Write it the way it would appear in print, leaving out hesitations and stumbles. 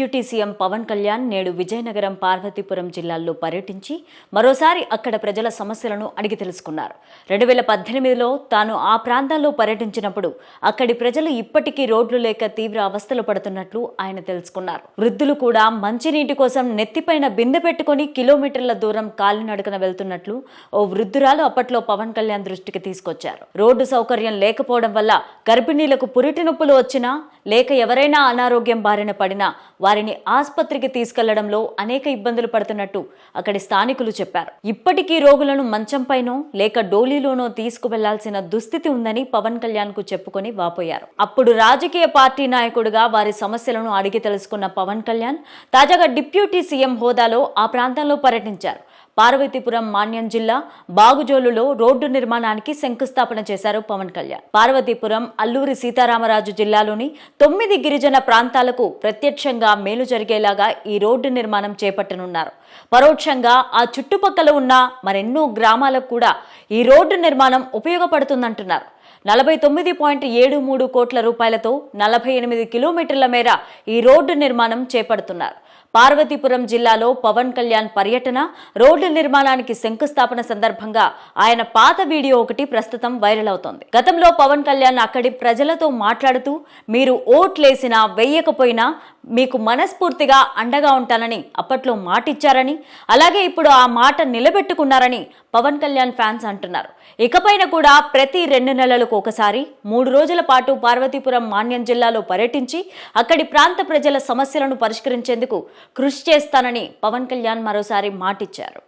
Deputy CM Pawan Kalyan నేడు విజయనగరం, పార్వతీపురం జిల్లాల్లో పర్యటించి మరోసారి అక్కడ ప్రజల సమస్యలను అడిగి తెలుసుకున్నారు. 2018లో తాను ఆ ప్రాంతాల్లో పర్యటించినప్పుడు అక్కడి ప్రజలు ఇప్పటికీ రోడ్లు లేక తీవ్ర అవస్థలు పడుతున్నట్లు ఆయన తెలుసుకున్నారు. వృద్ధులు కూడా మంచినీటి కోసం నెత్తిపైన బిందె పెట్టుకుని కిలోమీటర్ల దూరం కాలినడకన వెళ్తున్నట్లు ఓ వృద్ధురాలు అప్పట్లో పవన్ కళ్యాణ్ దృష్టికి తీసుకొచ్చారు. రోడ్డు సౌకర్యం లేకపోవడం వల్ల గర్భిణీలకు పురిటి నొప్పులు వచ్చినా లేక ఎవరైనా అనారోగ్యం బారిన పడినా వారిని ఆసుపత్రికి తీసుకెళ్లడంలో అనేక ఇబ్బందులు పడుతున్నట్టు అక్కడి స్థానికులు చెప్పారు. ఇప్పటికీ రోగులను మంచంపైనో లేక డోలీలోనో తీసుకువెళ్లాల్సిన దుస్థితి ఉందని పవన్ కళ్యాణ్ కు చెప్పుకొని వాపోయారు. అప్పుడు రాజకీయ పార్టీ నాయకుడిగా వారి సమస్యలను అడిగి తెలుసుకున్న పవన్ కళ్యాణ్ తాజాగా డిప్యూటీ సీఎం హోదాలో ఆ ప్రాంతంలో పర్యటించారు. పార్వతీపురం మాన్యం జిల్లా బాగుజోలులో రోడ్డు నిర్మాణానికి శంకుస్థాపన చేశారు పవన్ కళ్యాణ్. పార్వతీపురం, అల్లూరి సీతారామరాజు జిల్లాలోని 9 గిరిజన ప్రాంతాలకు ప్రత్యక్షంగా మేలు జరిగేలాగా ఈ రోడ్డు నిర్మాణం చేపట్టనున్నారు. పరోక్షంగా ఆ చుట్టుపక్కల ఉన్న మరెన్నో గ్రామాలకు కూడా ఈ రోడ్డు నిర్మాణం ఉపయోగపడుతుందంటున్నారు. 49.73 కోట్ల రూపాయలతో 48 కిలోమీటర్ల మేర ఈ రోడ్డు నిర్మాణం చేపడుతున్నారు. పార్వతీపురం జిల్లాలో పవన్ కళ్యాణ్ పర్యటన, రోడ్డు నిర్మాణానికి శంకుస్థాపన సందర్భంగా ఆయన పాత వీడియో ఒకటి ప్రస్తుతం వైరల్ అవుతోంది. గతంలో పవన్ కళ్యాణ్ అక్కడి ప్రజలతో మాట్లాడుతూ, మీరు ఓట్లేసినా వేయకపోయినా మీకు మనస్ఫూర్తిగా అండగా ఉంటానని అప్పట్లో మాటిచ్చారని, అలాగే ఇప్పుడు ఆ మాట నిలబెట్టుకున్నారని పవన్ కళ్యాణ్ ఫ్యాన్స్ అంటున్నారు. ఇకపైన కూడా ప్రతి 2 నెలలకు ఒకసారి 3 రోజుల పాటు పార్వతీపురం మాన్యం జిల్లాలో పర్యటించి అక్కడి ప్రాంత ప్రజల సమస్యలను పరిష్కరించేందుకు కృషి చేస్తానని పవన్ కళ్యాణ్ మరోసారి మాటిచ్చారు.